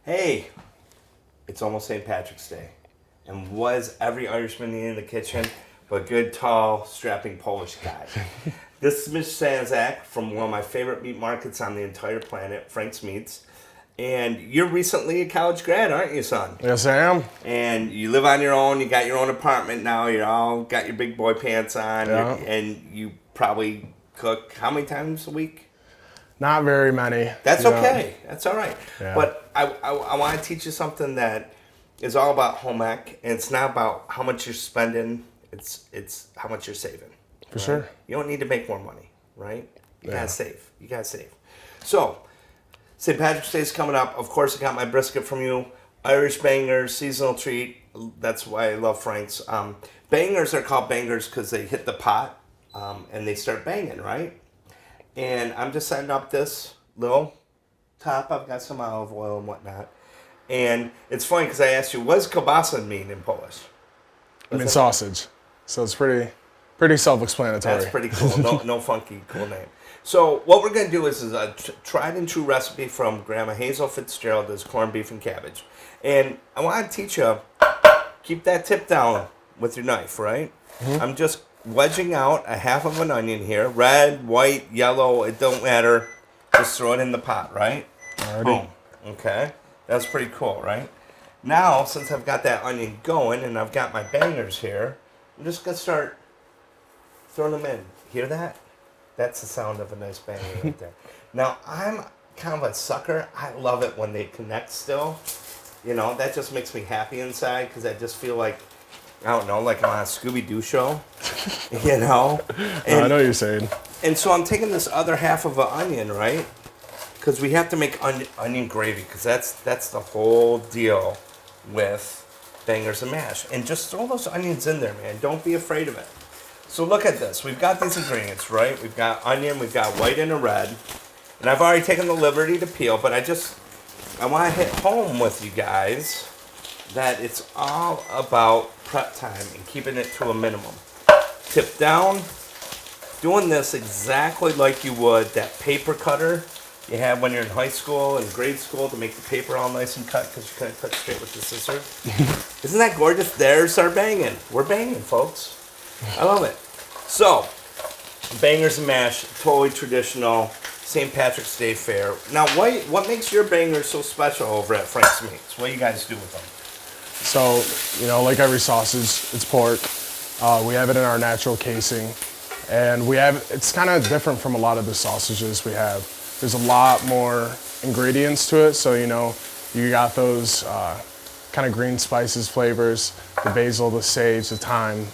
Hey, it's almost St. Patrick's Day. And what is every Irishman need in the kitchen but a good, tall, strapping Polish guy? This is Mitch Stanzak from one of my favorite meat markets on the entire planet, Frank's Meats. And you're recently a college grad, aren't you, son? Yes, I am. And you live on your own. You got your own apartment now. You all got your big boy pants on. Yeah. And you probably cook how many times a week? Not very many. That's okay. That's all right. Yeah. But I want to teach you something that is all about home ec, and it's not about how much you're spending. It's how much you're saving. For sure. You don't need to make more money, right? You Yeah. gotta save. You gotta save. So, St. Patrick's Day is coming up. Of course, I got my brisket from you. Irish bangers, seasonal treat. That's why I love Frank's. Bangers are called bangers because they hit the pot and they start banging, right? And I'm just setting up this little top. I've got some olive oil and whatnot. And it's funny because I asked you, what does kielbasa mean in Polish? I mean sausage. So it's pretty self-explanatory. That's pretty cool. No funky, cool name. So what we're going to do is a tried and true recipe from Grandma Hazel Fitzgerald is corned beef and cabbage. And I want to teach you, keep that tip down with your knife, right? Mm-hmm. I'm just wedging out a half of an onion here. Red, white, yellow, it don't matter. Just throw it in the pot, right? Alrighty. Boom. Okay. That's pretty cool, right? Now, since I've got that onion going and I've got my bangers here, I'm just going to start throwing them in. Hear that? That's the sound of a nice banger right there. Now, I'm kind of a sucker. I love it when they connect still. You know, that just makes me happy inside because I just feel like, I don't know, like I'm on a Scooby-Doo show. You know? And, I know what you're saying. And so I'm taking this other half of an onion, right? Because we have to make onion gravy, because that's the whole deal with bangers and mash. And just throw those onions in there, man. Don't be afraid of it. So look at this. We've got these ingredients, right? We've got onion, we've got white and a red. And I've already taken the liberty to peel, but I want to hit home with you guys that it's all about prep time and keeping it to a minimum. Tip down, doing this exactly like you would that paper cutter you had when you're in high school and grade school to make the paper all nice and cut because you couldn't cut straight with the scissors. Isn't that gorgeous? There's our banging. We're banging, folks. I love it. So, bangers and mash, totally traditional St. Patrick's Day fare. Now, what makes your bangers so special over at Frank's Meats? What do you guys do with them? So, you know, like every sausage, it's pork. We have it in our natural casing. And it's kind of different from a lot of the sausages we have. There's a lot more ingredients to it. So, you know, you got those kind of green spices flavors, the basil, the sage, the thyme,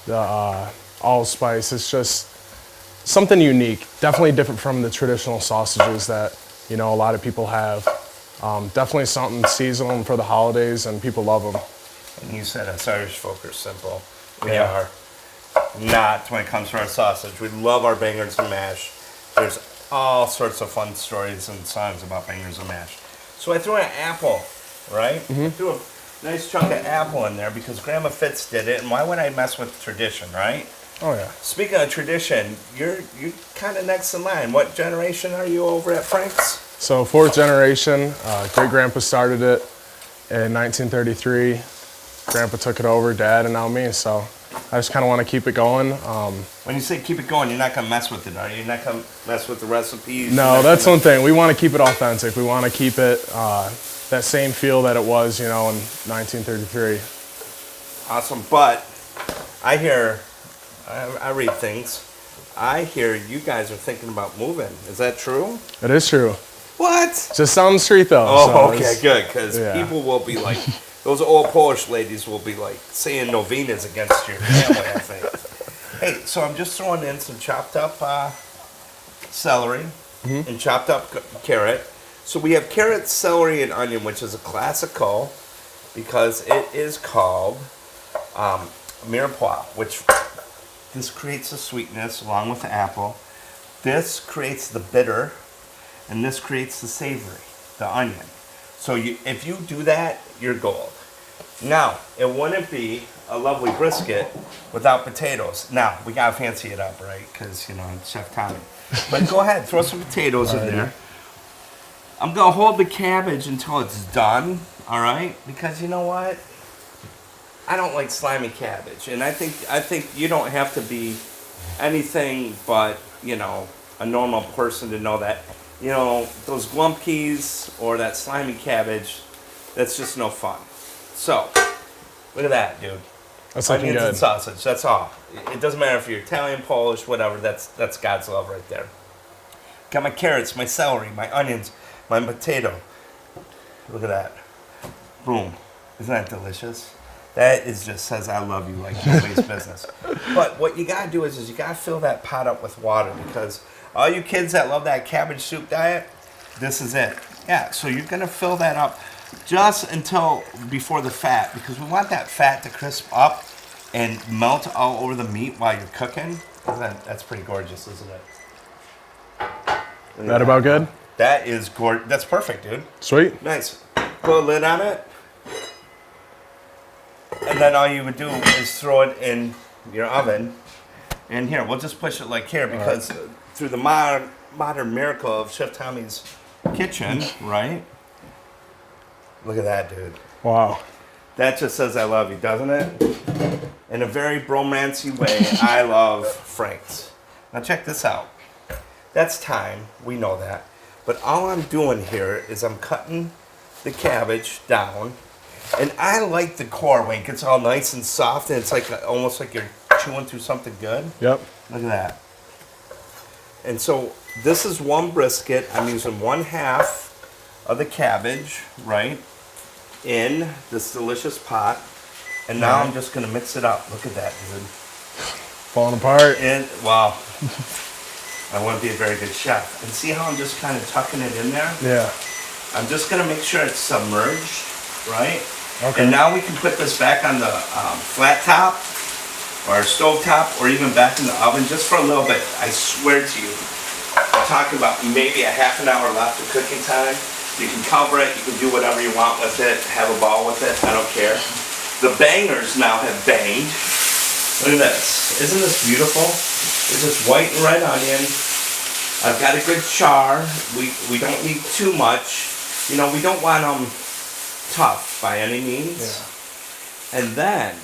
the allspice. It's just something unique. Definitely different from the traditional sausages that, you know, a lot of people have. Definitely something seasonal for the holidays, and people love them. And you said us Irish folk are simple. We are not when it comes to our sausage. We love our bangers and mash. There's all sorts of fun stories and songs about bangers and mash. So I threw an apple, right? Mm-hmm. I threw a nice chunk of apple in there because Grandma Fitz did it, and why would I mess with tradition, right? Oh yeah. Speaking of tradition, you're kind of next in line. What generation are you over at Frank's? So 4th generation. Great-grandpa started it in 1933. Grandpa took it over, Dad, and now me. So I just kind of want to keep it going. When you say keep it going, you're not going to mess with it, are you? You're not going to mess with the recipes? No, that's one thing. We want to keep it authentic. We want to keep it that same feel that it was, you know, in 1933. Awesome. But I read things. I hear you guys are thinking about moving. Is that true? It is true. What? Just down the street, though. Oh, so okay, good. Because people will be like, those old Polish ladies will be like saying novenas against your family, I think. Hey, so I'm just throwing in some chopped up celery and chopped up carrot. So we have carrot, celery, and onion, which is a classical because it is called mirepoix, which this creates the sweetness along with the apple. This creates the bitter, and this creates the savory, the onion. So if you do that, you're gold. Now, it wouldn't be a lovely brisket without potatoes. Now, we gotta fancy it up, right? Because, you know, it's Chef Tommy. But go ahead, throw some potatoes in there. I'm gonna hold the cabbage until it's done, all right? Because you know what? I don't like slimy cabbage, and I think you don't have to be anything but, you know, a normal person to know that, you know, those Glumpkies or that slimy cabbage, that's just no fun. So, look at that, dude. That's looking Onions good. and sausage, that's all. It doesn't matter if you're Italian, Polish, whatever, that's God's love right there. Got my carrots, my celery, my onions, my potato. Look at that. Boom. Isn't that delicious? That is just says I love you like nobody's business. But what you gotta do is you gotta fill that pot up with water, because all you kids that love that cabbage soup diet, this is it. Yeah, so you're gonna fill that up just until before the fat, because we want that fat to crisp up and melt all over the meat while you're cooking. That's pretty gorgeous, isn't it? That about good? That is gorgeous. That's perfect, dude. Sweet. Nice. Put a lid on it. And then all you would do is throw it in your oven. And here, we'll just push it like here, because through the modern miracle of Chef Tommy's kitchen, right? Look at that, dude. Wow. That just says I love you, doesn't it? In a very bromancy way, I love Frank's. Now check this out. That's thyme, we know that. But all I'm doing here is I'm cutting the cabbage down. And I like the core when it gets all nice and soft, and it's like almost like you're chewing through something good. Yep. Look at that. And so this is one brisket. I'm using 1/2 of the cabbage, right, in this delicious pot. And now I'm just going to mix it up. Look at that, dude. Falling apart. And, wow. I want to be a very good chef. And see how I'm just kind of tucking it in there? Yeah. I'm just going to make sure it's submerged, right? Okay. And now we can put this back on the flat top or stove top, or even back in the oven just for a little bit. I swear to you, I'm talking about maybe a half an hour left of cooking time. You can cover it, you can do whatever you want with it, have a ball with it, I don't care. The bangers now have banged. Look at this. Isn't this beautiful? It's just white and red onion. I've got a good char. We don't need too much. You know, we don't want them tough by any means. Yeah. And then,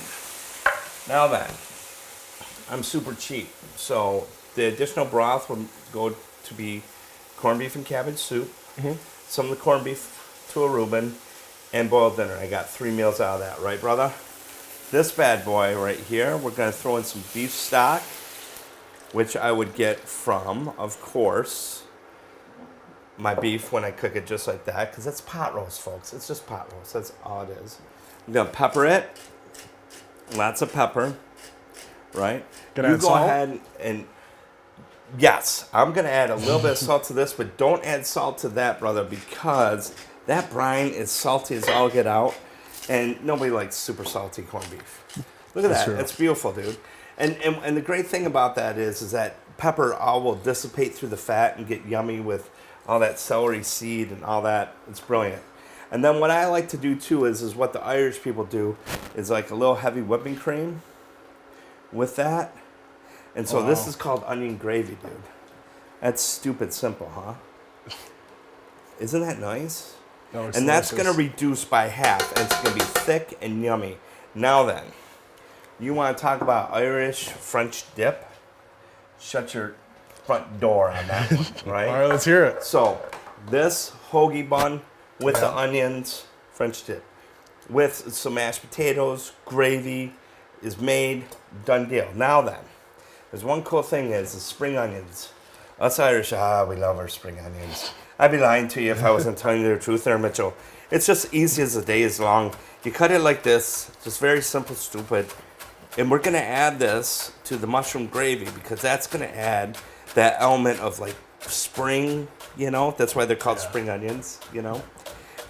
now then, I'm super cheap. So the additional broth will go to be corned beef and cabbage soup, some of the corned beef to a Reuben, and boiled dinner. I got 3 meals out of that, right, brother? This bad boy right here, we're going to throw in some beef stock, which I would get from, of course, my beef when I cook it just like that, because it's pot roast, folks. It's just pot roast. That's all it is. I'm going to pepper it. Lots of pepper, right? Gonna add salt? Go ahead and, yes, I'm going to add a little bit of salt to this, but don't add salt to that, brother, because that brine is salty as all get out, and nobody likes super salty corned beef. Look at that. true. It's beautiful, dude. And the great thing about that is that pepper all will dissipate through the fat and get yummy with all that celery seed and all that. It's brilliant. And then what I like to do too is what the Irish people do is like a little heavy whipping cream with that. And so this is called onion gravy, dude. That's stupid simple, huh? Isn't that nice? No, it's And that's delicious. going to reduce by half, and it's going to be thick and yummy. Now then, you want to talk about Irish French dip? Shut your front door on that one, right? All right, let's hear it. So, this hoagie bun with the onions, French dip, with some mashed potatoes, gravy is made, done deal. Now then, there's one cool thing is the spring onions. Us Irish, we love our spring onions. I'd be lying to you if I wasn't telling you the truth there, Mitchell. It's just easy as the day is long. You cut it like this, just very simple, stupid. And we're gonna add this to the mushroom gravy because that's gonna add that element of like spring, you know? That's why they're called spring onions, you know?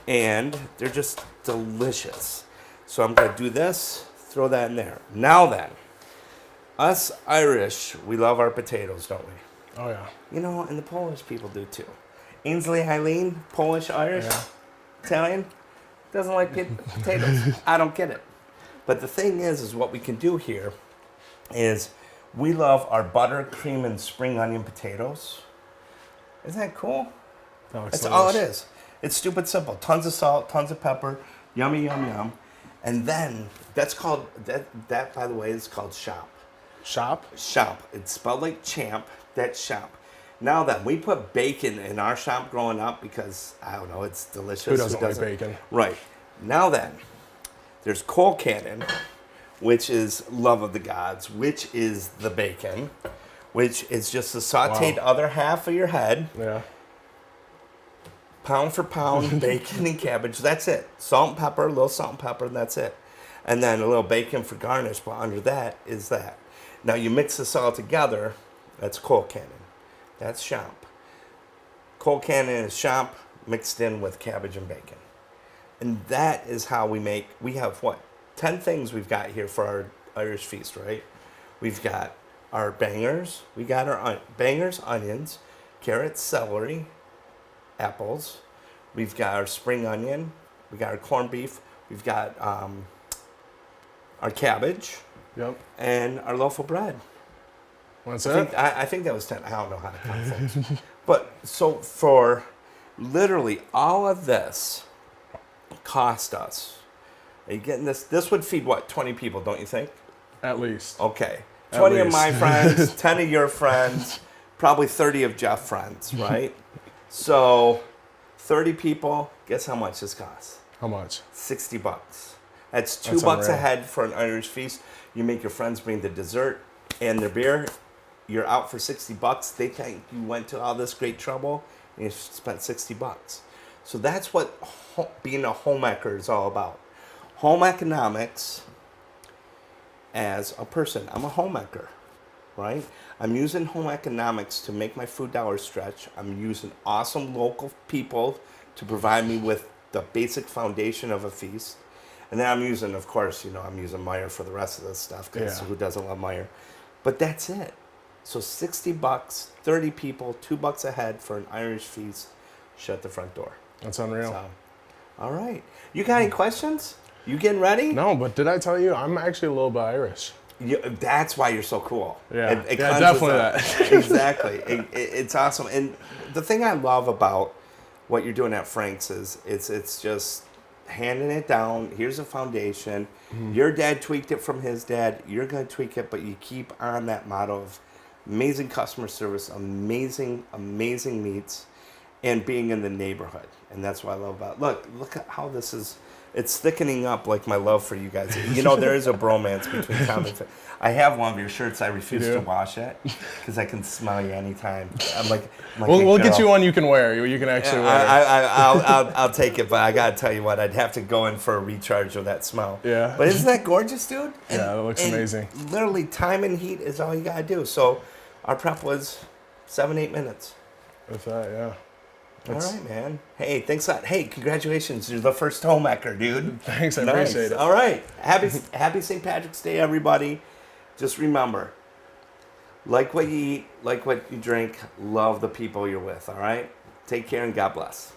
And they're just delicious. So I'm gonna do this, throw that in there. Now then, us Irish, we love our potatoes, don't we? Oh, yeah. You know, and the Polish people do too. Ainsley Eileen, Polish, Irish, Italian, doesn't like potatoes. I don't get it. But the thing is what we can do here is we love our butter, cream, and spring onion potatoes. Isn't that cool? That looks That's delicious. all it is. It's stupid simple. Tons of salt, tons of pepper, yummy, yum, yum. And then that's called that by the way is called shop. Shop? Shop. It's spelled like champ. That's shop. Now then, we put bacon in our shop growing up because I don't know, it's delicious. Who doesn't like bacon? Right. Now then, there's coal cannon, which is love of the gods, which is the bacon, which is just the sauteed other half of your head. Yeah. Pound for pound, bacon and cabbage. That's it. Salt and pepper, a little salt and pepper, and that's it. And then a little bacon for garnish, but under that is that. Now you mix this all together, that's coal cannon. That's shop. Coal cannon is shop mixed in with cabbage and bacon. And that is how we have what? 10 things we've got here for our Irish feast, right? We've got our bangers. We got our bangers, onions, carrots, celery, apples. We've got our spring onion. We got our corned beef. We've got our cabbage. Yep. And our loaf of bread. What's that? I think that was 10. I don't know how to count, folks. But so for literally all of this cost us. Are you getting this? This would feed what, 20 people, don't you think? At least. Okay. At 20 of least. my friends, 10 of your friends, probably 30 of Jeff's friends, right? So 30 people, guess how much this costs? How much? $60. That's $2 That's unreal. a head for an Irish feast. You make your friends bring the dessert and their beer. You're out for $60. They think you went to all this great trouble and you spent $60. So that's what being a homemaker is all about. Home economics as a person. I'm a homemaker, right? I'm using home economics to make my food dollars stretch. I'm using awesome local people to provide me with the basic foundation of a feast. And then I'm using, of course, I'm using Meyer for the rest of this stuff because who doesn't love Meyer? But that's it. So $60, 30 people, $2 a head for an Irish feast. Shut the front door. That's unreal. So, all right. You got any questions? You getting ready? No, but did I tell you I'm actually a little bit Irish? That's why you're so cool. Yeah, It definitely that. Exactly. It's awesome. And the thing I love about what you're doing at Frank's is it's just handing it down. Here's a foundation. Mm-hmm. Your dad tweaked it from his dad. You're going to tweak it, but you keep on that motto of amazing customer service, amazing meats, and being in the neighborhood. And that's what I love about it. Look at how this is. It's thickening up like my love for you guys. There is a bromance between Tom and Phil. I have one of your shirts. I refuse to wash it because I can smell you anytime. I'm like we'll get you one you can wear. You can actually wear. I'll take it, but I gotta tell you what, I'd have to go in for a recharge of that smell. Yeah. But isn't that gorgeous, dude? Yeah, it looks amazing. Literally, time and heat is all you gotta do. So, our prep was 7-8 minutes. With that, yeah. All right, man. Hey, thanks a lot. Hey, congratulations. You're the first homemaker, dude. Thanks, I appreciate it. All right. Happy St. Patrick's Day, everybody. Just remember, like what you eat, like what you drink, love the people you're with, all right? Take care and God bless.